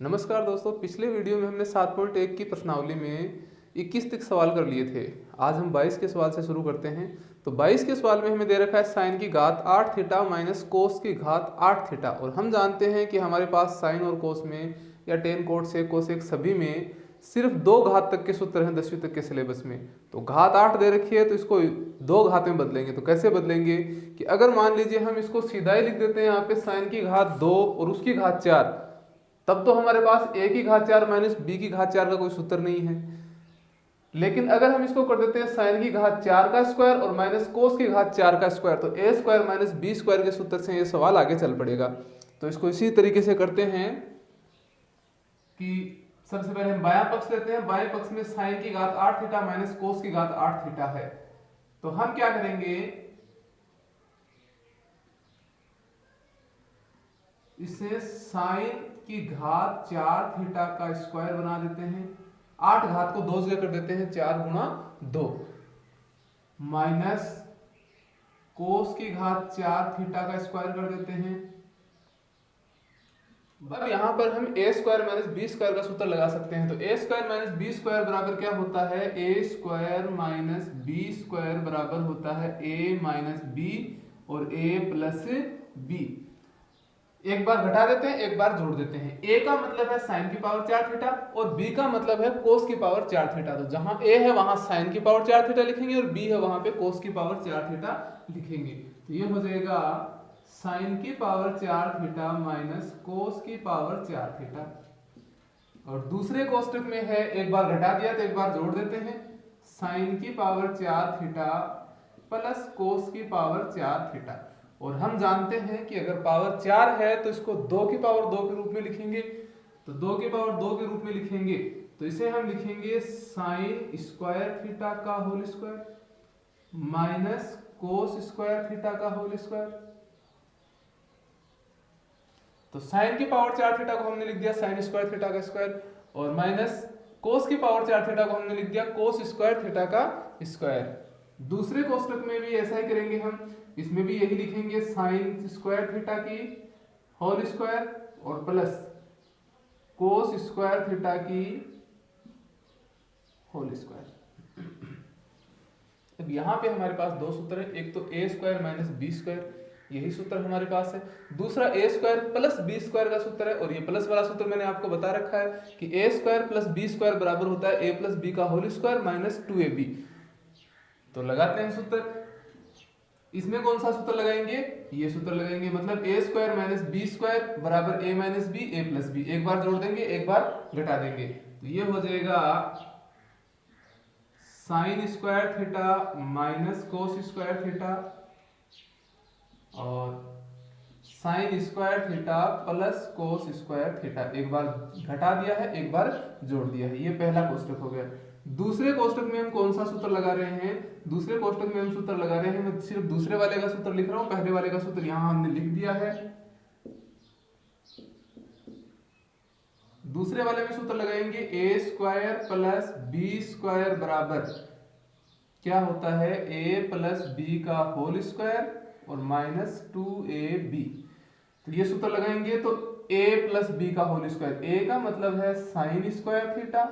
नमस्कार दोस्तों, पिछले वीडियो में हमने 7.1 की प्रश्नावली में 21 तक सवाल कर लिए थे। आज हम 22 के सवाल से शुरू करते हैं। तो 22 के सवाल में हमें दे रखा है साइन की घात 8 थीटा माइनस कोस की घात 8 थीटा। और हम जानते हैं कि हमारे पास साइन और कोस में या टेन कोट सेक कोसेक सभी में सिर्फ 2 घात तक के सूत्र हैं 10वीं तक के सिलेबस में। तो घात 8 दे रखी है तो इसको 2 घात में बदलेंगे। तो कैसे बदलेंगे कि अगर मान लीजिए हम इसको सीधा ही लिख देते हैं यहाँ पे साइन की घात 2 और उसकी घात 4, तब तो हमारे पास ए की घात 4 माइनस बी की घात 4 का कोई सूत्र नहीं है। लेकिन अगर हम इसको कर देते हैं साइन की घात 4 का स्क्वायर और माइनस कोस की घात 4 का स्क्वायर, तो ए स्क्वायर माइनस बी स्क्वायर के सूत्र से ये सवाल आगे चल पड़ेगा। तो इसको इसी तरीके से करते हैं कि सबसे पहले हम बायां पक्ष लेते हैं। बाएं पक्ष में साइन की घात 8 थीटा माइनस कोस की घात 8 थीटा है। तो हम क्या करेंगे, इसे साइन की घात 4 थीटा का स्क्वायर बना देते हैं। 8 घात को 2 जगह कर देते हैं, 4 गुणा 2 माइनस कोस की घात 4 थीटा का स्क्वायर कर देते हैं। अब यहां पर हम ए स्क्वायर माइनस बी स्क्वायर का सूत्र लगा सकते हैं। तो ए स्क्वायर माइनस बी स्क्वायर बराबर क्या होता है, a square minus B square बराबर होता है ए माइनस बी और ए प्लस बी। एक बार घटा देते हैं, एक बार जोड़ देते हैं। a का मतलब है साइन की पावर 4 थीटा और b का मतलब है कोस की पावर 4 थीटा। तो जहां a है वहां साइन की पावर 4 थीटा लिखेंगे और b है वहां पे कोस की पावर 4 थीटा लिखेंगे। तो ये हो जाएगा साइन की पावर 4 थीटा माइनस कोस की पावर 4 थीटा। और दूसरे कोष्टक में है, एक बार घटा दिया तो एक बार जोड़ देते हैं, साइन की पावर 4 थीटा प्लस कोस की पावर 4 थीटा। और हम जानते हैं कि अगर पावर 4 है तो इसको 2 की पावर 2 के रूप में लिखेंगे। तो 2 की पावर 2 के रूप में लिखेंगे तो इसे हम लिखेंगे साइन स्क्वायर थीटा का whole square minus cos square theta का होल स्क्वायर। तो साइन की पावर 4 थीटा को हमने लिख दिया साइन स्क्वायर थीटा का स्क्वायर और माइनस कोस की पावर 4 थीटा को हमने लिख दिया कोस स्क्वायर थीटा का स्क्वायर। दूसरे कोष्टक में भी ऐसा ही करेंगे हम, इसमें भी यही लिखेंगे साइन स्क्वायर थीटा की होल स्क्वायर और प्लस कोस स्क्वायर थीटा की होल स्क्वायर। अब यहां पे हमारे पास 2 सूत्र है, एक तो ए स्क्वायर माइनस बी स्क्वायर, यही सूत्र हमारे पास है। दूसरा ए स्क्वायर प्लस बी स्क्वायर का सूत्र है और ये प्लस वाला सूत्र मैंने आपको बता रखा है कि ए स्क्वायर प्लस बी स्क्वायर बराबर होता है ए प्लस बी का होल स्क्वायर माइनस 2ab। तो लगाते हैं सूत्र। इसमें कौन सा सूत्र लगाएंगे, ये सूत्र लगाएंगे, मतलब ए स्क्वायर माइनस बी स्क्वायर बराबर ए minus b a plus B. एक बार जोड़ देंगे, एक बार घटा देंगे। तो ये हो जाएगा sine square theta minus cos square theta और sine square theta plus cos square theta. एक बार घटा दिया है, एक बार जोड़ दिया है। ये पहला कोष्टक हो गया। दूसरे कोष्टक में हम कौन सा सूत्र लगा रहे हैं, दूसरे कोष्टक में हम सूत्र लगा रहे हैं, मैं सिर्फ दूसरे वाले का सूत्र लिख रहा हूं, पहले वाले का सूत्र यहां हमने लिख दिया है। दूसरे वाले में सूत्र लगाएंगे A square plus B square बराबर क्या होता है, ए प्लस बी का होल स्क्वायर और माइनस 2ab। तो ये सूत्र लगाएंगे तो a प्लस बी का होल स्क्वायर, a का मतलब है sine square theta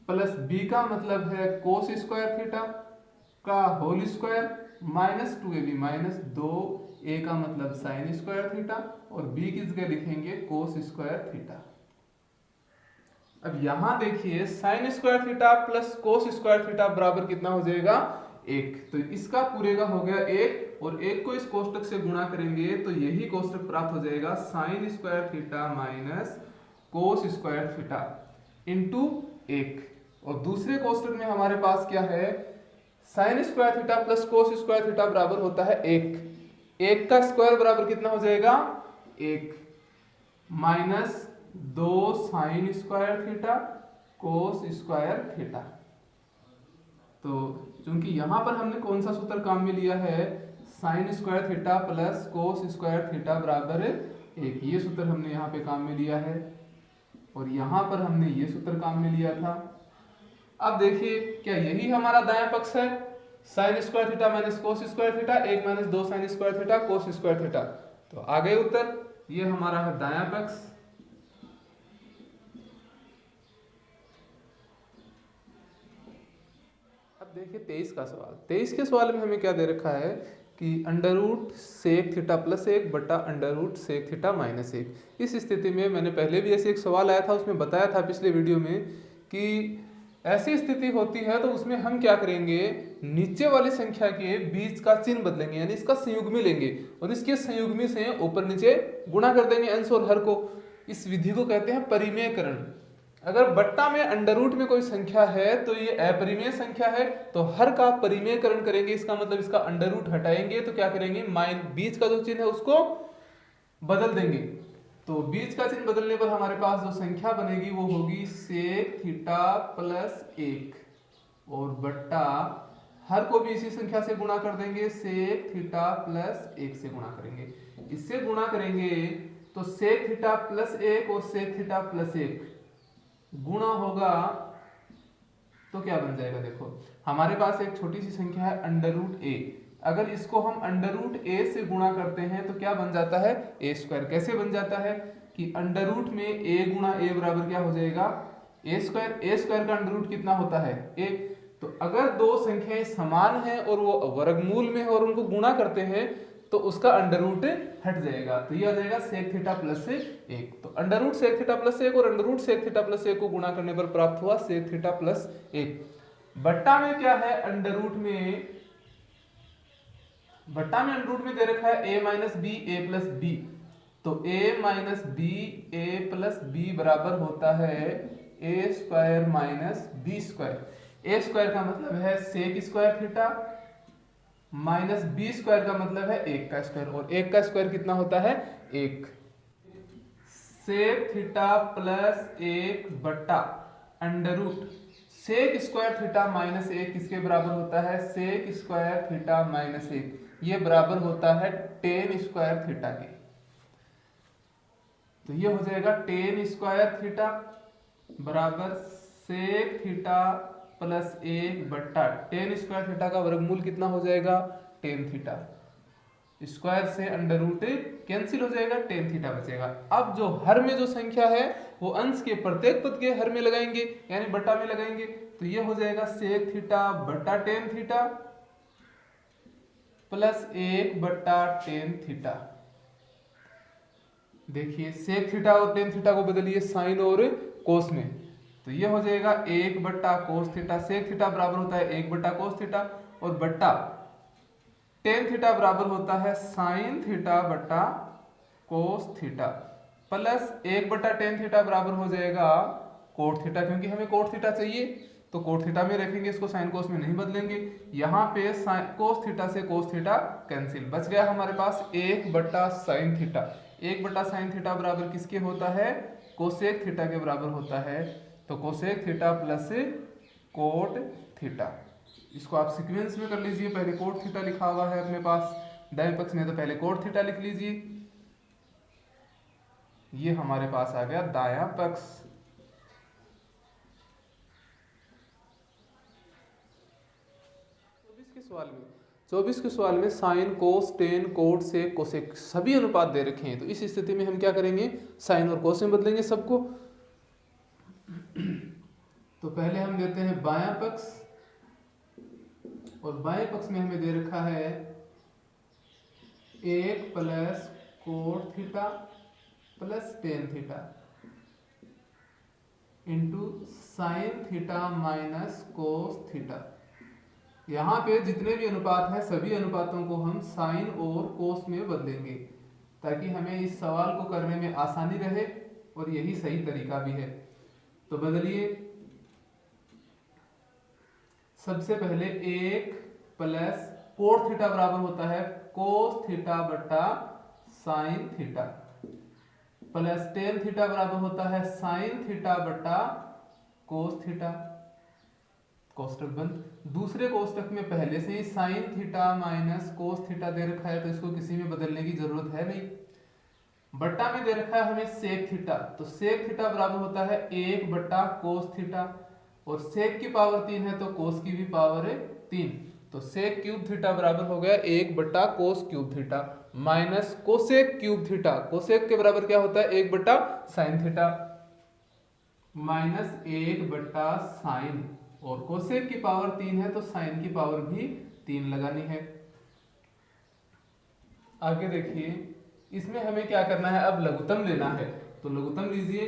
plus b का मतलब है कोस स्क्वायर थीटा का whole square minus 2ab minus 2a का मतलब साइन स्क्वायर थीटा और b की जगह लिखेंगे कोस स्क्वायर थीटा। अब यहां देखिए sign square theta plus cos square theta बराबर कितना हो जाएगा, 1। तो इसका पूरे का हो गया 1 और 1 को इस कोष्टक से गुणा करेंगे तो यही कोष्टक प्राप्त हो जाएगा sine square theta minus cos square theta into 1। और दूसरे कोष्टक में हमारे पास क्या है, sine square theta plus cos square theta बराबर होता है 1। 1 का स्क्वायर बराबर कितना हो जाएगा, 1 minus 2 sign square theta cos square theta. तो चूंकि यहां पर हमने कौन सा सूत्र काम में लिया है, sine square theta plus cos square theta बराबर 1, ये सूत्र हमने यहाँ पे काम में लिया है और यहां पर हमने ये सूत्र काम में लिया था। अब देखिए क्या यही हमारा दायां पक्ष है, sine square theta minus cos square theta, 1 minus 2 sign square theta cos square theta. तो आ गए उत्तर, ये हमारा है दायां पक्ष। देखिए 23 का सवाल। 23 के सवाल में हमें क्या दे रखा है कि under root sec theta plus 1 बटा under root sec theta minus 1। इस स्थिति में मैंने पहले भी ऐसे एक सवाल आया था, उसमें बताया था पिछले वीडियो में कि ऐसी स्थिति होती है तो उसमें हम क्या करेंगे, नीचे वाली संख्या के बीच का चिन्ह बदलेंगे, यानी इसका संयुग्मी लेंगे और इसके संयुग्मी से ऊपर नीचे गुणा कर देंगे अंश और हर को। इस विधि को कहते हैं परिमेयकरण। अगर बट्टा में अंडर रूट में कोई संख्या है तो ये अपरिमेय संख्या है, तो हर का परिमेयकरण करेंगे, इसका मतलब इसका अंडर रूट हटाएंगे तो क्या करेंगे, बीच का जो चिन्ह है उसको बदल देंगे। तो बीच का चिन्ह बदलने पर हमारे पास जो संख्या बनेगी वो होगी सेक थीटा प्लस 1 और बट्टा हर को भी इसी संख्या से गुणा कर देंगे, सेक थीटा प्लस 1 से गुणा करेंगे। इससे गुणा करेंगे तो सेक थीटा प्लस 1 और सेक थीटा प्लस 1 गुणा होगा तो क्या बन जाएगा, देखो हमारे पास एक छोटी सी संख्या है अंडर रूट ए। अगर इसको हम अंडर रूट ए से गुणा करते हैं तो क्या बन जाता है, ए स्क्वायर। कैसे बन जाता है कि अंडर रूट में ए गुणा ए बराबर क्या हो जाएगा, ए स्क्वायर। ए स्क्वायर का अंडर रूट कितना होता है, ए। तो अगर दो संख्याएं समान हैं और वो वर्गमूल में है और उनको गुणा करते हैं तो उसका अंडर रूट हट जाएगा, तो ये आ जाएगा सेक थीटा प्लस 1। तो under root sec theta plus 1 और under root sec theta plus 1 को गुणा करने पर प्राप्त हुआ सेक थीटा प्लस 1। बट्टा में क्या है, अंडर रूट में, बट्टा में अंडर रूट में दे रखा है a minus b a plus b. तो a minus b a plus b बराबर होता है a square minus B square. A square का मतलब है sec square theta minus B square का मतलब है 1 का स्क्वायर, और 1 का स्क्वायर कितना होता है, 1। सेक थीटा प्लस 1 बट्टा under root sec square theta minus 1 किसके बराबर होता है, सेक स्क्वायर थीटा माइनस 1, ये बराबर होता है टेन स्क्वायर थीटा के। तो ये हो जाएगा टेन स्क्वायर थीटा बराबर सेक थीटा प्लस 1 बट्टा टेन स्क्वायर थीटा का वर्गमूल कितना हो जाएगा, टेन थीटा। स्क्वायर से अंडर रूट कैंसिल हो जाएगा, टेन थीटा बचेगा। अब जो हर में जो संख्या है वो अंश के प्रत्येक पद के हर में लगाएंगे, यानी बट्टा में लगाएंगे। तो ये हो जाएगा सेक थीटा बट्टा टेन थीटा प्लस 1 बट्टा टेन थीटा। देखिए सेक थीटा और टेन थीटा को बदलिए साइन और कोस में, तो ये हो जाएगा 1 बट्टा कोस थीटा। सेक थीटा बराबर होता है 1 बट्टा कोस थीटा और बट्टा टेन थीटा बराबर होता है साइन थीटा बट्टा कोस थीटा प्लस 1 बट्टा टेन थीटा बराबर हो जाएगा कोट थीटा, क्योंकि हमें कोट थीटा चाहिए तो कोट थीटा में रखेंगे, इसको साइन कोस में नहीं बदलेंगे। यहाँ पे कोस थीटा से कोस थीटा कैंसिल, बच गया हमारे पास 1 बट्टा साइन थीटा। 1 बट्टा साइन थीटा बराबर किसके होता है, कोसेक थीटा के बराबर होता है। तो cosec theta plus cot theta, इसको आप सीक्वेंस में कर लीजिए। पहले कोट थीटा लिखा हुआ है अपने पास दाएं पक्ष में, तो पहले कोट थीटा लिख लीजिए। ये हमारे पास आ गया दायां पक्ष। 24 के सवाल में sine cos tan cot sec cosec सभी अनुपात दे रखे हैं। तो इस स्थिति में हम क्या करेंगे, साइन और कोस में बदलेंगे सबको। तो पहले हम लेते हैं बायां पक्ष, और बाएं पक्ष में हमें दे रखा है 1 plus cot theta plus tan theta into sine theta minus cos theta. यहाँ पे जितने भी अनुपात हैं सभी अनुपातों को हम साइन और कोस में बदलेंगे ताकि हमें इस सवाल को करने में आसानी रहे, और यही सही तरीका भी है। तो बदलिए, सबसे पहले 1 प्लस कोट थीटा बराबर होता है कोस थीटा बट्टा sine theta plus tan theta बराबर होता है साइन थीटा बट्टा कोस थीटा। कोष्टक बंद। दूसरे कोष्टक में पहले से ही sine theta minus cos theta दे रखा है, तो इसको किसी में बदलने की जरूरत है नहीं। बट्टा में दे रखा है हमें सेक थीटा, तो सेक थीटा बराबर होता है 1 बट्टा कोस थीटा, और सेक की पावर 3 है तो कोस की भी पावर 3, तो सेक क्यूब थीटा बराबर हो गया 1 बट्टा कोस cube theta minus cosec cube theta. Cosec के बराबर क्या होता है 1 बट्टा साइन थीटा माइनस 1 बट्टा साइन और कोसेक की पावर 3 है तो साइन की पावर भी 3 लगानी है। आगे देखिए, इसमें हमें क्या करना है, अब लघुत्तम लेना है। तो लघुत्तम लीजिए,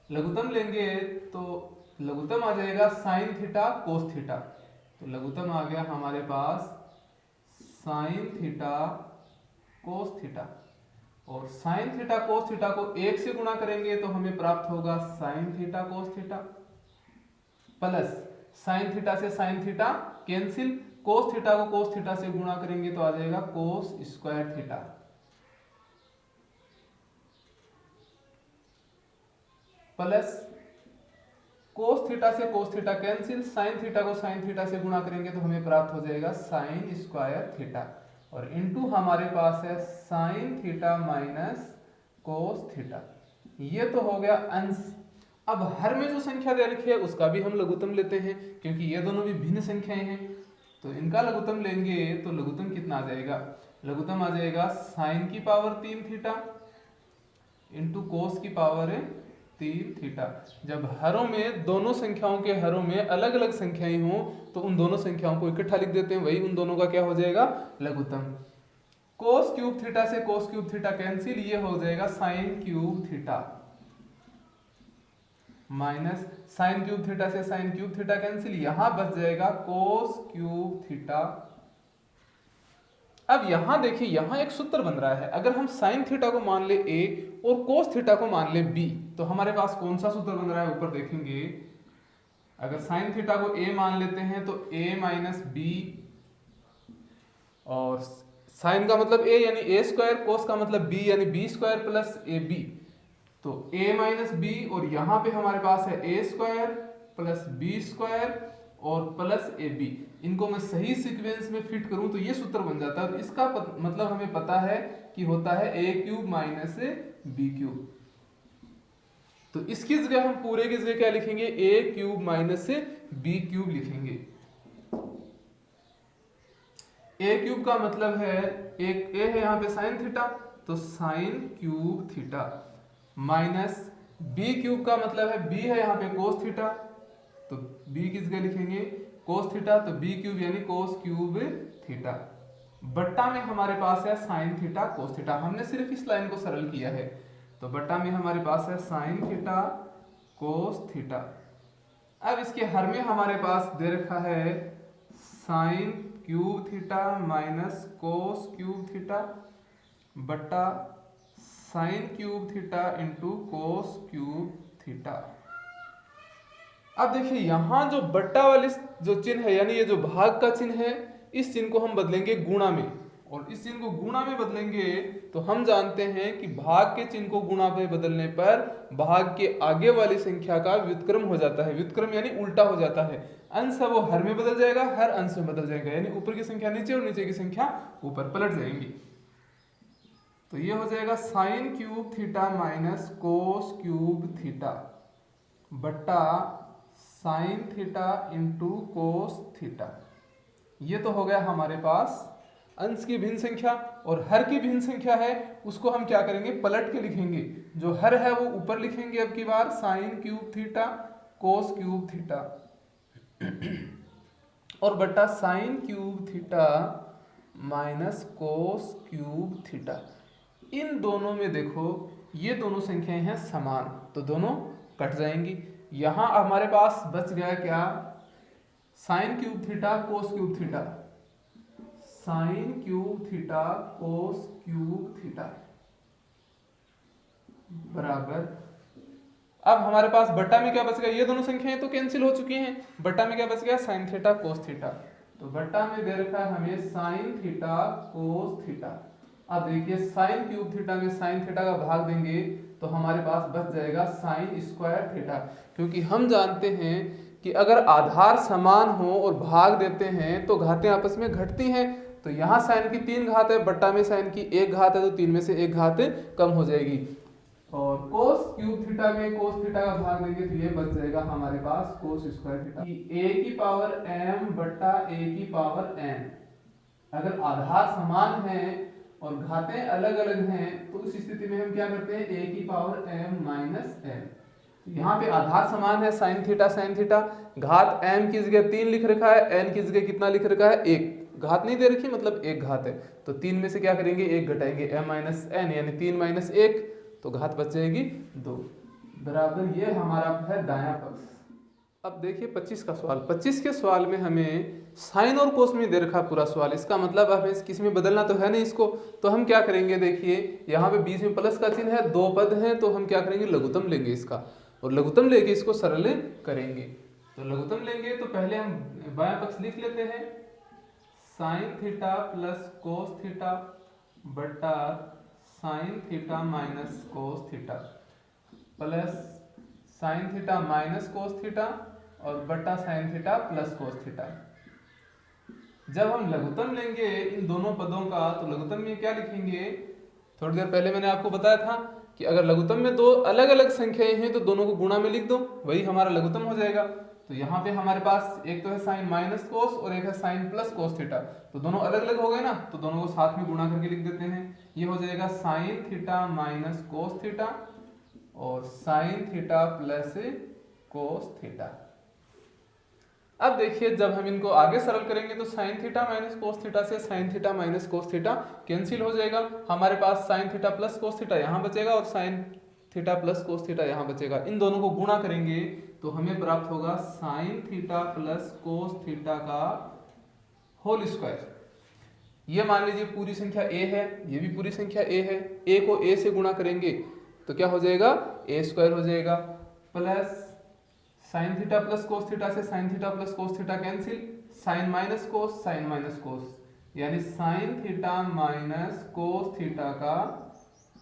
लघुत्तम लेंगे तो लघुत्तम आ जाएगा साइन थीटा कोस थीटा। तो लघुत्तम आ गया हमारे पास साइन थीटा कोस थीटा, और साइन थीटा कोस थीटा को 1 से गुणा करेंगे तो हमें प्राप्त होगा sine theta cos theta, plus sine theta से sine theta cancel, cos theta को कोस थीटा से गुणा करेंगे तो आ जाएगा cos square theta, plus cos theta से cos theta cancel, sine theta को साइन थीटा से गुणा करेंगे तो हमें प्राप्त हो जाएगा साइन स्क्वायर थीटा, और इनटू हमारे पास है sign theta minus cos theta. ये तो हो गया अंश। अब हर में जो संख्या दे रखी है उसका भी हम लघुत्तम लेते हैं, क्योंकि ये दोनों भी भिन्न संख्याएं हैं। तो इनका लघुत्तम लेंगे तो लघुत्तम कितना आ जाएगा, लघुत्तम आ जाएगा साइन की पावर 3 थीटा इंटू कोस की पावर 3 थीटा। जब हरों में, दोनों संख्याओं के हरों में अलग अलग संख्याएं हों तो उन दोनों संख्याओं को इकट्ठा लिख देते हैं, वही उन दोनों का क्या हो जाएगा, लघुत्तम। कोस क्यूब थीटा से कोस क्यूब थीटा कैंसिल, ये हो जाएगा sine cube theta, minus sign cube theta से साइन क्यूब थीटा कैंसिल, यहां बच जाएगा कोस क्यूब थीटा। अब यहां देखिए, यहां एक सूत्र बन रहा है, अगर हम साइन थीटा को मान ले a और कोस थीटा को मान ले b, तो हमारे पास कौन सा सूत्र बन रहा है ऊपर देखेंगे। अगर साइन थीटा को a मान लेते हैं तो a माइनस b, और साइन का मतलब a यानी a स्क्वायर, कोस का मतलब b यानी b स्क्वायर प्लस ab, तो a माइनस बी, और यहां पे हमारे पास है a square plus b square और प्लस ए बी। इनको मैं सही सीक्वेंस में फिट करूं तो ये सूत्र बन जाता है। तो इसका मतलब हमें पता है कि होता है a cube minus b cube. तो इसकी जगह हम पूरे की जगह क्या लिखेंगे, a cube minus b cube लिखेंगे। a क्यूब का मतलब है, एक a है यहाँ पे साइन थीटा, तो sine cube theta, minus b cube का मतलब है b है यहाँ पे कोस थीटा, तो b किस जगह लिखेंगे, कोस थीटा, तो b क्यूब यानी कोस क्यूब थीटा, बट्टा में हमारे पास है साइन थीटा कोस थीटा। हमने सिर्फ इस लाइन को सरल किया है, तो बट्टा में हमारे पास है साइन थीटा कोस थीटा। अब इसके हर में हमारे पास दे रखा है sine cube theta minus cos cube theta बट्टा sine cube theta into cos cube theta. अब देखिए यहां जो बट्टा वाली जो चिन्ह है, यानी ये जो भाग का चिन्ह है, इस चिन्ह को हम बदलेंगे गुणा में, और इस चिन्ह को गुणा में बदलेंगे तो हम जानते हैं कि भाग के चिन्ह को गुणा में बदलने पर भाग के आगे वाली संख्या का व्युत्क्रम हो जाता है। व्युत्क्रम यानी उल्टा हो जाता है, अंश है वो हर में बदल जाएगा, हर अंश में बदल जाएगा, यानी ऊपर की संख्या नीचे और नीचे की संख्या ऊपर पलट जाएंगी। तो ये हो जाएगा sine cube theta minus cos cube theta बट्टा sine theta into cos theta. ये तो हो गया हमारे पास अंश की भिन्न संख्या, और हर की भिन्न संख्या है उसको हम क्या करेंगे, पलट के लिखेंगे। जो हर है वो ऊपर लिखेंगे अब की बार, sine cube theta cos cube theta और बट्टा sine cube theta minus cos cube theta. इन दोनों में देखो ये दोनों संख्याएं हैं समान, तो दोनों कट जाएंगी। यहां हमारे पास बच गया क्या, sign cube theta cos cube theta, sign cube theta cos cube theta बराबर, अब हमारे पास बट्टा में क्या बच गया, ये दोनों संख्याएं तो कैंसिल हो चुकी हैं, बट्टा में क्या बच गया, साइन थीटा कोस थीटा। तो बट्टा में दे रखा है हमें साइन थीटा कोस थीटा। अब देखिए साइन क्यूब थीटा में साइन थीटा का भाग देंगे तो हमारे पास बच जाएगा साइन स्क्वायर थीटा, क्योंकि हम जानते हैं कि अगर आधार समान हो और भाग देते हैं तो घातें आपस में घटती हैं। तो यहाँ साइन की 3 घात है, बट्टा में साइन की 1 घात है, तो 3 में से 1 घात कम हो जाएगी। और कोस क्यूब थीटा में कोस थीटा का भाग देंगे तो ये बच जाएगा हमारे पास कोस स्क्वायर थीटा, a की पावर m बट्टा a की पावर n। अगर आधार समान है और घातें अलग अलग हैं तो उस स्थिति में हम क्या करते हैं, a की पावर m माइनस n। यहाँ पे आधार समान है साइन थीटा, घात m की जगह 3 लिख रखा है, n की जगह कितना लिख रखा है 1, घात नहीं दे रखी मतलब एक घात है, तो 3 में से क्या करेंगे 1 घटाएंगे m माइनस n यानी 3 माइनस 1, तो घात बच जाएगी 2 बराबर, ये हमारा है दायां पक्ष। अब देखिए 25 का सवाल, 25 के सवाल में हमें साइन और कोस में दे रखा पूरा सवाल, इसका मतलब हमें किसी में बदलना तो है नहीं इसको, तो हम क्या करेंगे, देखिए यहाँ पे बीच में प्लस का चिन्ह है, दो पद हैं, तो हम क्या करेंगे लघुत्तम लेंगे इसका, और लघुत्तम लेके इसको सरल करेंगे। तो लघुत्तम लेंगे तो पहले हम बायां पक्ष लिख लेते हैं, sine theta plus cos theta बटा sine theta minus cos theta plus sine theta minus cos theta और बटा sine theta plus cos theta. जब हम लघुत्तम लेंगे इन दोनों पदों का तो लघुत्तम में क्या लिखेंगे, थोड़ी देर पहले मैंने आपको बताया था कि अगर लघुत्तम में दो अलग अलग संख्याएं हैं तो दोनों को गुणा में लिख दो, वही हमारा लघुत्तम हो जाएगा। तो यहाँ पे हमारे पास एक तो है साइन माइनस कोस और एक है साइन प्लस कोस थीटा, तो दोनों अलग अलग हो गए ना, तो दोनों को साथ में गुणा करके लिख देते हैं। ये हो जाएगा sine theta minus cos theta और sine theta plus cos theta. अब देखिए जब हम इनको आगे सरल करेंगे तो sine theta minus cos theta से sine theta minus cos theta cancel हो जाएगा, हमारे पास sine theta plus cos theta यहाँ बचेगा और sine theta plus cos theta यहाँ बचेगा। इन दोनों को गुणा करेंगे तो हमें प्राप्त होगा sine theta plus cos theta का होल स्क्वायर। ये मान लीजिए पूरी संख्या a है, ये भी पूरी संख्या a है, a को a से गुणा करेंगे तो क्या हो जाएगा a स्क्वायर हो जाएगा, plus sine theta plus cos theta से sine theta plus cos theta cancel, sine minus cos यानी sine theta minus cos theta का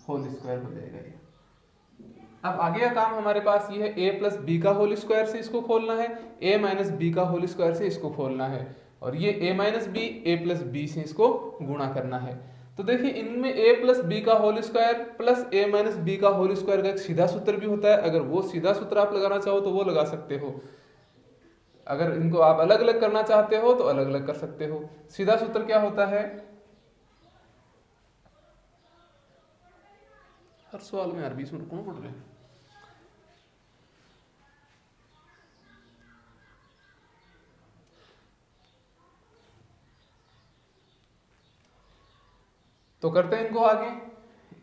होल स्क्वायर हो जाएगा ये। अब आगे का काम हमारे पास ये है a प्लस बी का होल स्क्वायर से इसको खोलना है, a माइनस बी का होल स्क्वायर से इसको खोलना है, और ये a minus B a plus b से इसको गुणा करना है। तो देखिए इनमें a प्लस बी का whole square plus a minus B का होल स्क्वायर का एक सीधा सूत्र भी होता है, अगर वो सीधा सूत्र आप लगाना चाहो तो वो लगा सकते हो, अगर इनको आप अलग अलग करना चाहते हो तो अलग अलग कर सकते हो। सीधा सूत्र क्या होता है, हर सवाल में यार 20 मिनट कौन पढ़ रहे हैं। तो करते हैं इनको आगे,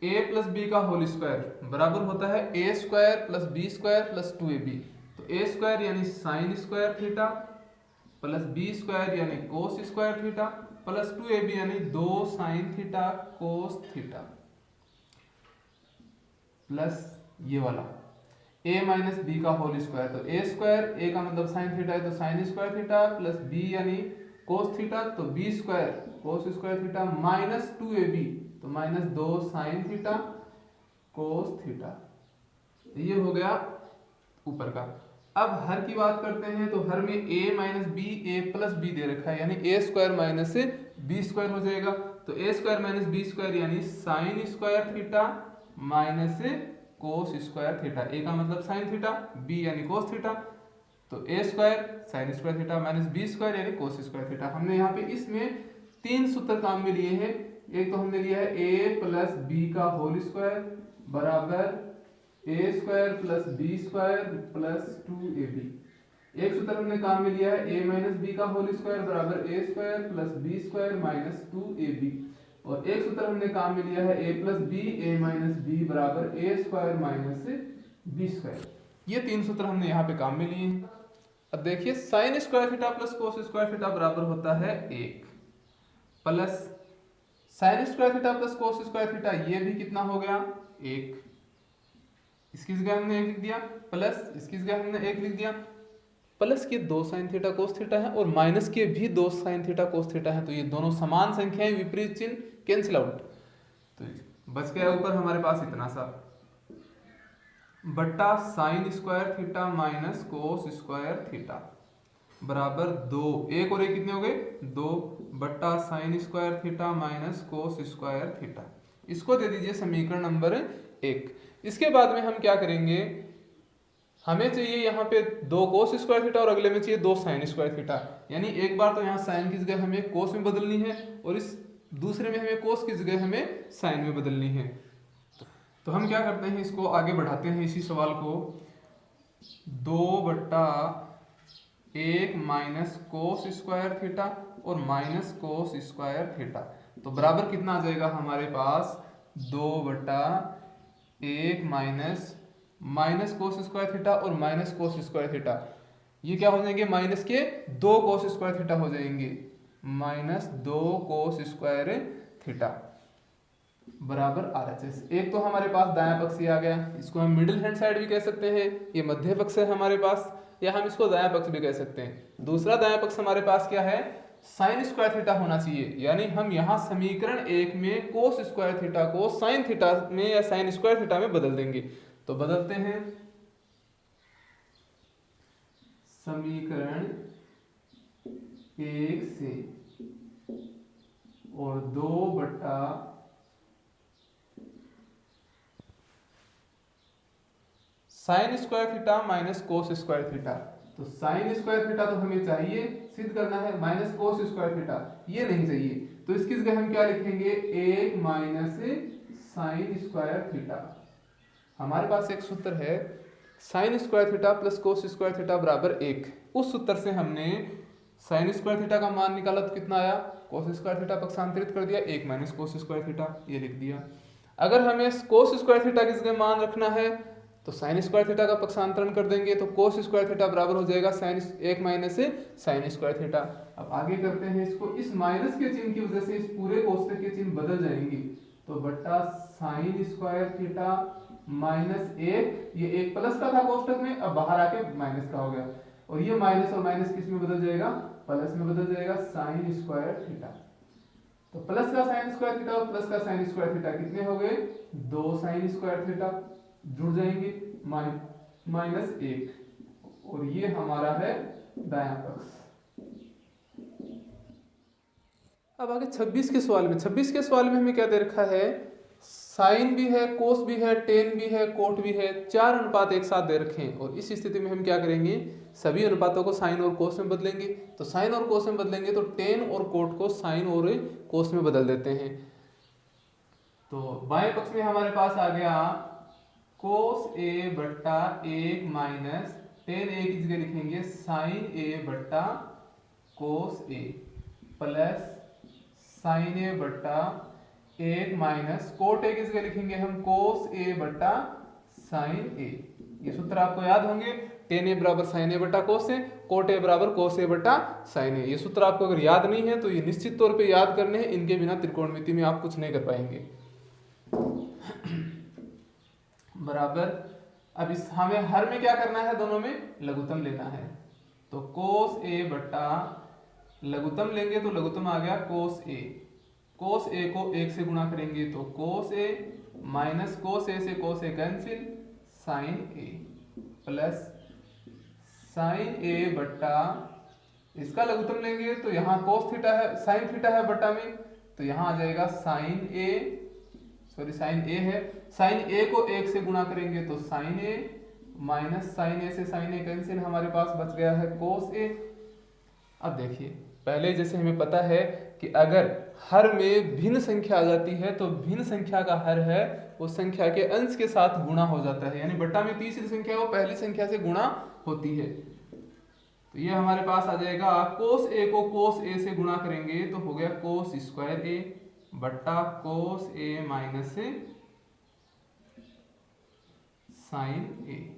a प्लस बी का होल स्क्वायर बराबर होता है a square plus B square plus 2ab। तो a स्क्वायर यानी sine square theta plus b square यानी cos square theta plus 2ab यानी 2 sine theta cos theta plus ये वाला a माइनस बी का होल स्क्वायर। तो a स्क्वायर, a का मतलब साइन थीटा है तो sine square theta plus b यानी कोस थीटा, तो b स्क्वायर कोस स्क्वायर थीटा माइनस 2ab तो minus 2 sine theta cos theta. ये हो गया ऊपर का। अब हर की बात करते हैं तो हर में a minus B a plus B दे रखा है, यानी a square minus B square हो जाएगा। तो a square minus B square यानी sine square theta minus cos square theta, a का मतलब साइन थीटा, b यानी कोस थीटा, तो a square sine square theta minus B square यानी cos square theta. हमने यहाँ पे इसमें 3 सूत्र काम में लिए हैं। एक तो हमने लिया है a प्लस बी का होल स्क्वायर बराबर a square plus B square plus 2ab। एक सूत्र हमने काम में लिया है a माइनस बी का होल स्क्वायर बराबर a square plus B square minus 2ab, और एक सूत्र हमने काम में लिया है a plus b a minus b बराबर a square minus B square. ये 3 सूत्र हमने यहाँ पे काम में लिए हैं। अब देखिए sign square theta plus cos square theta बराबर होता है 1 plus sign square theta plus cos square theta, ये भी कितना हो गया 1, इसकी जगह हमने 1 लिख दिया, प्लस इसकी जगह हमने 1 लिख दिया, प्लस के 2 साइन थीटा कोस थीटा है और माइनस के भी 2 साइन थीटा कोस थीटा है, तो ये दोनों समान संख्याएं विपरीत चिन्ह कैंसिल आउट, तो बच गया ऊपर हमारे पास इतना सा बट्टा sign square theta minus cos square theta बराबर 2, 1 और 1 कितने हो गए 2 बट्टा sign square theta minus cos square theta. इसको दे दीजिए समीकरण नंबर 1। इसके बाद में हम क्या करेंगे, हमें चाहिए यहाँ पे 2 कोस स्क्वायर थीटा और अगले में चाहिए 2 साइन स्क्वायर थीटा, यानी एक बार तो यहाँ साइन की जगह हमें कोस में बदलनी है और इस दूसरे में हमें कोस की जगह हमें साइन में बदलनी है। तो हम क्या करते हैं, इसको आगे बढ़ाते हैं इसी सवाल को। 2/1 माइनस कोस स्क्वायर थीटा और माइनस कोस स्क्वायर थीटा, तो बराबर कितना आ जाएगा हमारे पास 2/1 माइनस कोस स्क्वायर थीटा और माइनस कोस स्क्वायर थीटा, ये क्या हो जाएंगे माइनस के 2 कोस स्क्वायर थीटा हो जाएंगे, माइनस 2 कोस स्क्वायर थीटा बराबर RHS। एक तो हमारे पास दायां पक्ष आ गया, इसको हम मिडिल हैंड साइड भी कह सकते हैं, ये मध्य पक्ष है हमारे पास, या हम इसको दायां पक्ष भी कह सकते हैं। दूसरा दायां पक्ष हमारे पास क्या है, साइन स्क्वायर थीटा होना चाहिए, यानी हम यहाँ समीकरण 1 में कोस स्क्वायर थीटा को साइन थीटा में या साइन स्क्वायर थीटा में बदल देंगे। तो बदलते हैं, समीकरण 1 से और 2 sign square theta minus cos square theta, तो साइन स्क्वायर थीटा तो हमें चाहिए, सिद्ध करना है, माइनस कोस स्क्वायर थीटा ये नहीं चाहिए, तो इसकी जगह हम क्या लिखेंगे 1 माइनस साइन स्क्वायर थीटा। हमारे पास एक सूत्र है sine square theta plus cos square theta बराबर 1, उस सूत्र से हमने साइन स्क्वायर थीटा का मान निकाला तो कितना आया, कोस स्क्वायर थीटा पक्षांतरित कर दिया, 1 माइनस कोस स्क्वायर थीटा ये लिख दिया। अगर हमें कोस स्क्वायर थीटा की जगह मान रखना है तो साइन स्क्वायर थीटा का पक्षांतरण कर देंगे, तो कोस स्क्वायर थीटा बराबर हो जाएगा sine 1 minus sine square theta. अब आगे करते हैं इसको, इस माइनस के चिन्ह की वजह से इस पूरे कोष्टक के चिन्ह बदल जाएंगे, तो बट्टा साइन स्क्वायर थीटा माइनस 1, ये एक प्लस का था कोष्टक में, अब बाहर आके माइनस का हो गया, और ये माइनस और माइनस किस में बदल जाएगा, प्लस में बदल जाएगा, साइन स्क्वायर थीटा। तो प्लस का साइन स्क्वायर थीटा और प्लस का साइन स्क्वायर थीटा कितने हो गए, 2 साइन स्क्वायर थीटा जुड़ जाएंगे, माइनस 1, और ये हमारा है दायां पक्ष। अब आगे 26 के सवाल में, 26 के सवाल में हमें क्या दे रखा है, साइन भी है, कोस भी है, टेन भी है, कोट भी है, 4 अनुपात एक साथ दे रखे हैं, और इस स्थिति में हम क्या करेंगे, सभी अनुपातों को साइन और कोस में बदलेंगे। तो साइन और कोस में बदलेंगे तो टेन और कोट को साइन और कोस में बदल देते हैं। तो बाएं पक्ष में हमारे पास आ गया कोस ए बट्टा 1 माइनस टेन ए की जगह लिखेंगे साइन ए बट्टा कोस ए प्लस साइन ए बट्टा 1 माइनस कोट ए की जगह लिखेंगे हम कोस ए बट्टा साइन ए। ये सूत्र आपको याद होंगे, टेन ए बराबर साइन ए बट्टा कोस ए, कोट ए बराबर कोस ए बट्टा साइन ए। ये सूत्र आपको अगर याद नहीं है तो ये निश्चित तौर पे याद करने हैं, इनके बिना त्रिकोणमिति में आप कुछ नहीं कर पाएंगे। बराबर, अब इस हमें हर में क्या करना है, दोनों में लघुत्तम लेना है, तो कोस ए बट्टा लघुत्तम लेंगे तो लघुत्तम आ गया कोस ए, कोस ए को 1 से गुणा करेंगे तो कोस ए माइनस कोस ए से कोस ए कैंसिल साइन ए प्लस साइन ए बट्टा इसका लघुत्तम लेंगे तो यहाँ कोस थीटा है, साइन थीटा है बट्टा में, तो यहाँ आ जाएगा साइन ए, सॉरी साइन ए है, साइन ए को 1 से गुणा करेंगे तो साइन ए माइनस साइन ए से साइन ए कैंसिल, हमारे पास बच गया है कोस ए। अब देखिए, पहले जैसे हमें पता है कि अगर हर में भिन्न संख्या आ जाती है तो भिन्न संख्या का हर है उस संख्या के अंश के साथ गुणा हो जाता है, यानी बट्टा में तीसरी संख्या वो पहली संख्या से गुणा होती है। तो ये हमारे पास आ जाएगा कोस ए को कोस ए से गुणा करेंगे तो हो गया कोस स्क्वायर ए बट्टा कोस ए माइनस साइन ए,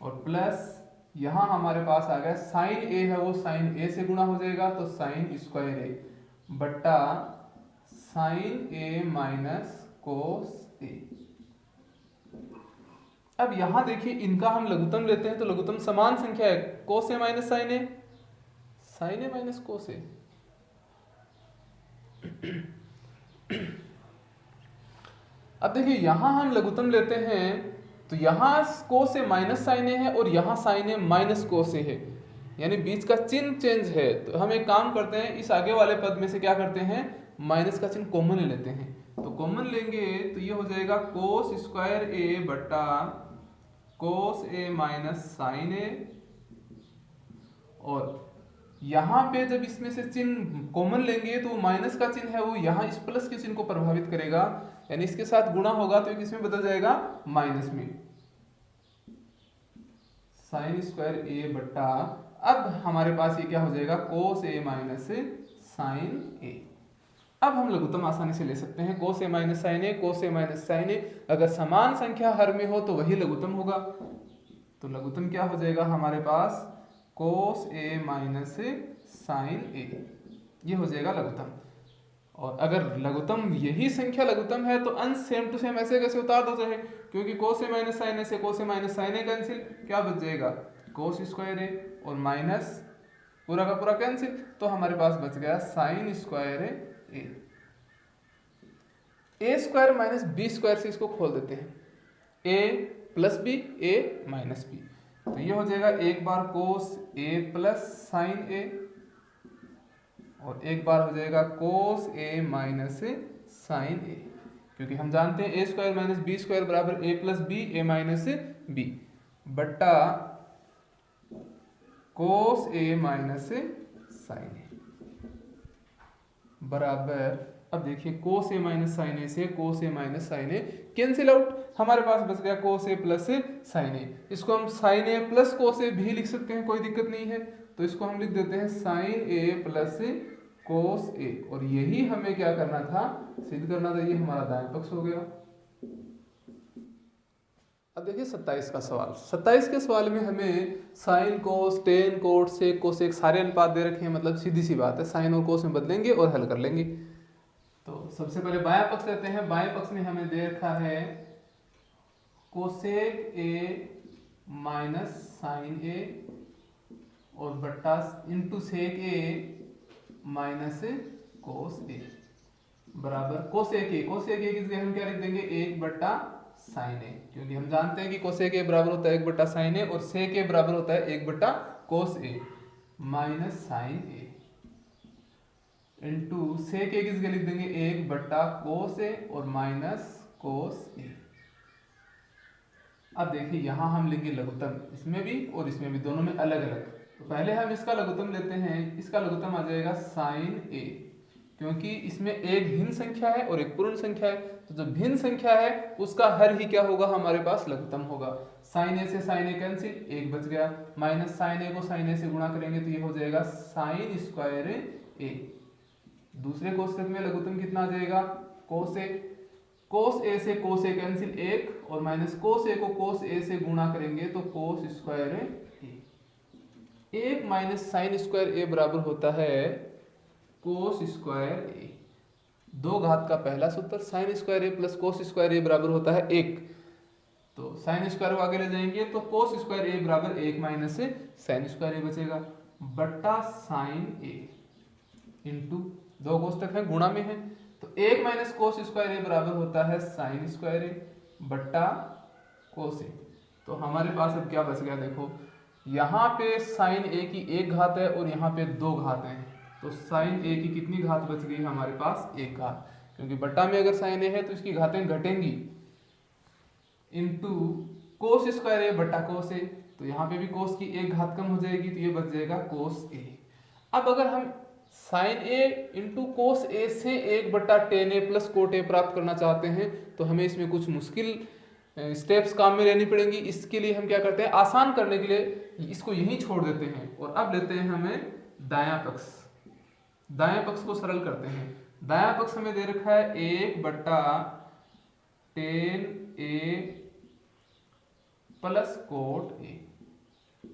और प्लस यहां हमारे पास आ गया साइन ए है वो साइन ए से गुणा हो जाएगा तो साइन स्क्वायर ए बट्टा साइन ए माइनस कोस ए। अब यहां देखिए, इनका हम लघुत्तम लेते हैं तो लघुत्तम समान संख्या है, कोस ए माइनस साइन ए, साइन ए माइनस कोस ए। अब देखिए यहां हम लघुत्तम लेते हैं तो यहां कोस ए माइनस साइन ए है और यहां साइन ए माइनस कोस ए है, यानी बीच का चिन्ह चेंज है। तो हम एक काम करते हैं, इस आगे वाले पद में से क्या करते हैं, माइनस का चिन्ह कॉमन ले लेते हैं। तो कॉमन लेंगे तो ये हो जाएगा कोस स्क्वायर ए बट्टा कोस ए माइनस साइन ए, और यहाँ पे जब इसमें से चिन्ह कॉमन लेंगे तो माइनस का चिन्ह है वो यहाँ इस प्लस के चिन्ह को प्रभावित करेगा, यानी इसके साथ गुणा होगा तो किसमें बदल जाएगा, माइनस में। साइन स्क्वायर ए बट्टा, अब हमारे पास ये क्या हो जाएगा, कोस ए माइनस साइन ए। अब हम लघुत्तम आसानी से ले सकते हैं, कोस ए माइनस साइन ए, कोस ए माइनस साइन ए, अगर समान संख्या हर में हो तो वही लघुत्तम होगा। तो लघुत्तम क्या हो जाएगा हमारे पास, कोस ए माइनस साइन ए, ये हो जाएगा लघुत्तम। और अगर लघुत्तम यही संख्या लघुत्तम है तो अंश सेम टू सेम ऐसे कैसे उतार दो चाहे, क्योंकि कोस ए माइनस साइन ए से कोस ए माइनस साइन ए कैंसिल, क्या बच जाएगा, कोस स्क्वायर ए और माइनस पूरा का पूरा कैंसिल, तो हमारे पास बच गया साइन स्क्वायर ए। ए स्क्वायर माइनस बी स्क्वायर से इसको खोल देते हैं, ए प्लस बी, ए माइनस बी, तो ये हो जाएगा एक बार कोस ए प्लस साइन ए और एक बार हो जाएगा कोस ए माइनस साइन ए, क्योंकि हम जानते हैं ए स्क्वायर माइनस बी स्क्वायर बराबर ए प्लस बी, ए माइनस बी, बट्टा कोस ए माइनस साइन ए बराबर, अब देखिए कोस ए माइनस साइन ए से कोस ए माइनस साइन ए कैंसिल आउट, हमारे पास बच गया कोस ए प्लस साइन ए। इसको हम साइन ए प्लस कोस ए भी लिख सकते हैं, कोई दिक्कत नहीं है, तो इसको हम लिख देते हैं साइन ए प्लस कोस ए, और यही हमें क्या करना था, सिद्ध करना था, ये हमारा दाएं पक्ष हो गया। अब देखिए 27 का सवाल, 27 के सवाल में हमें sine cos, tan cot, sec cosec सारे अनुपात दे रखे हैं, मतलब सीधी सी बात है, साइन और कोस में बदलेंगे और हल कर लेंगे। तो सबसे पहले बायां पक्ष लेते हैं, बाएं पक्ष में हमें दे रखा है कोसेक ए माइनस साइन ए और बट्टा इंटू सेक ए माइनस कोस ए बराबर कोसेक ए, कोसेक ए की जगह हम क्या लिख देंगे, एक बट्टा साइन ए, क्योंकि हम जानते हैं कि कोसेक ए बराबर होता है एक बट्टा साइन ए और सेक ए बराबर होता है एक बट्टा कोस ए माइनस साइन ए इंटू सेक ए की जगह लिख देंगे एक बट्टा कोस ए और माइनस कोस ए। अब देखिए यहां हम लेंगे लघुत्तम, इसमें भी और इसमें भी, दोनों में अलग अलग। तो पहले हम इसका लघुत्तम लेते हैं, इसका लघुत्तम आ जाएगा साइन ए, क्योंकि इसमें एक भिन्न संख्या है और एक पूर्ण संख्या है, तो जो भिन्न संख्या है उसका हर ही क्या होगा, हमारे पास लघुत्तम होगा। साइन ए से साइन ए कैंसिल, एक बच गया, माइनस साइन ए को साइन ए से गुणा करेंगे तो ये हो जाएगा साइन स्क्वायर ए। दूसरे कोष्ठक में लघुत्तम कितना आ जाएगा, कोस ए, कोस ए से कोस ए कैंसिल एक, और माइनस कोस ए को कोस ए से गुणा करेंगे तो कोस स्क्वायर ए। एक माइनस साइन स्क्वायर ए बराबर होता है कोस स्क्वायर ए। दो घात का पहला सूत्र, साइन स्क्वायर ए प्लस कोस स्क्वायर ए बराबर होता है एक, तो साइन स्क्वायर को आगे ले जाएंगे तो कोस स्क्वायर ए बराबर एक माइनस साइन स्क्वायर ए बचेगा, बट्टा साइन ए इंटू दो कोष्ठक है गुणा में है, तो एक माइनस कोस स्क्वायर ए बराबर होता है साइन स्क्वायर ए बट्टा कोस ए। तो हमारे पास अब क्या बच गया, देखो यहाँ पे साइन ए की एक घात है और यहाँ पे दो घात हैं, तो साइन ए की कितनी घात बच गई हमारे पास, एक घात, क्योंकि बट्टा में अगर साइन ए है तो इसकी घातें घटेंगी, इंटू कोस स्क्वायर ए बट्टा कोस ए, तो यहाँ पे भी कोस की एक घात कम हो जाएगी तो ये बच जाएगा कोस ए। अब अगर हम साइन ए इंटू कोस ए से एक बट्टा ten A plus cot A प्राप्त करना चाहते हैं तो हमें इसमें कुछ मुश्किल स्टेप्स काम में लेनी पड़ेंगी। इसके लिए हम क्या करते हैं, आसान करने के लिए इसको यहीं छोड़ देते हैं और अब लेते हैं हमें दायां पक्ष। दायां पक्ष को सरल करते हैं। दायां पक्ष हमें दे रखा है एक बट्टा ten A plus cot A,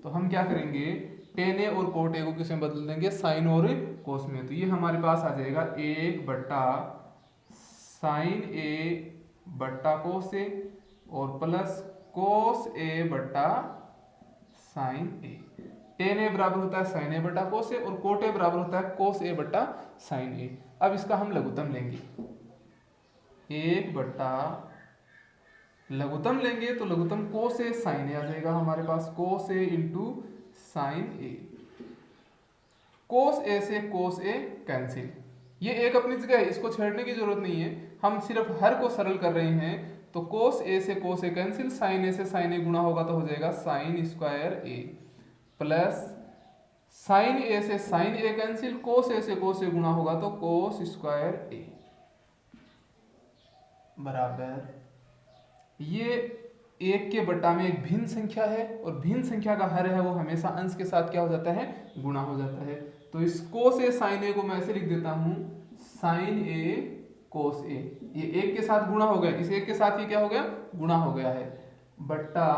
तो हम क्या करेंगे, टेन ए और कोट ए को किसमें बदल देंगे, साइन और कोस में, तो ये हमारे पास आ जाएगा एक बट्टा साइन ए बट्टा कोस ए और प्लस कोस ए बट्टा साइन ए। टेन ए बराबर होता है साइन ए बट्टा कोस ए और कोट ए बराबर होता है कोस ए बट्टा साइन ए। अब इसका हम लघुत्तम लेंगे, एक बट्टा लघुत्तम लेंगे तो लघुत्तम कोस ए साइन ए आ जाएगा हमारे पास, कोस ए इंटू साइन ए। कोस ए से कोस ए कैंसिल, ये एक अपनी जगह है, इसको छेड़ने की जरूरत नहीं है, हम सिर्फ हर को सरल कर रहे हैं। तो कोस ए से कोस ए कैंसिल, साइन ए से साइन ए गुणा होगा तो हो जाएगा साइन स्क्वायर ए, प्लस साइन ए से साइन ए कैंसिल, कोस ए से कोस ए गुणा होगा तो कोस स्क्वायर ए बराबर, ये एक के बटा में एक भिन्न संख्या है और भिन्न संख्या का हर है वो हमेशा अंश के साथ क्या हो जाता है, गुणा हो जाता है। तो इस कोस ए साइन ए को मैं ऐसे लिख देता हूं, साइन ए कोस ए। ये एक के साथ गुणा हो गया, इस एक के साथ ये क्या हो गया, गुणा हो गया है। बट्टा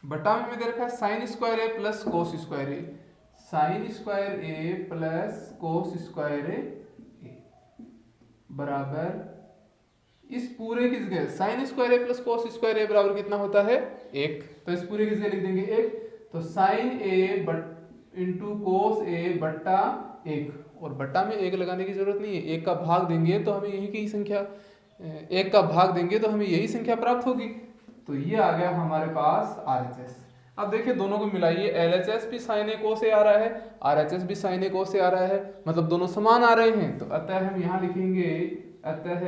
बट्टा में दे रखा है साइन स्क्वायर ए प्लस कोस स्क्वायर ए, साइन स्क्वायर ए प्लस कोस स्क्वायर ए बराबर इस पूरे की जगह साइन स्क्वायर ए प्लस कोस स्क्वायर ए बराबर कितना होता है, एक। तो इस पूरे की जगह लिख देंगे एक। तो साइन ए इंटू कोस ए बट्टा एक, और बट्टा में एक लगाने की जरूरत नहीं है, एक का भाग देंगे तो हमें यही की संख्या, एक का भाग देंगे तो हमें यही संख्या प्राप्त होगी। तो ये आ गया हमारे पास RHS। अब देखिए दोनों को मिलाइए, LHS भी साइन ए कोस ए आ रहा है, RHS भी साइन ए कोस ए आ रहा है, मतलब दोनों समान आ रहे हैं। तो अतः हम यहाँ लिखेंगे अतः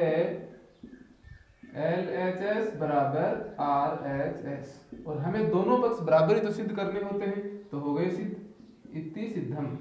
LHS बराबर RHS, और हमें दोनों पक्ष बराबर ही तो सिद्ध करने होते हैं। तो हो गए सिद्ध, इति सिद्धम।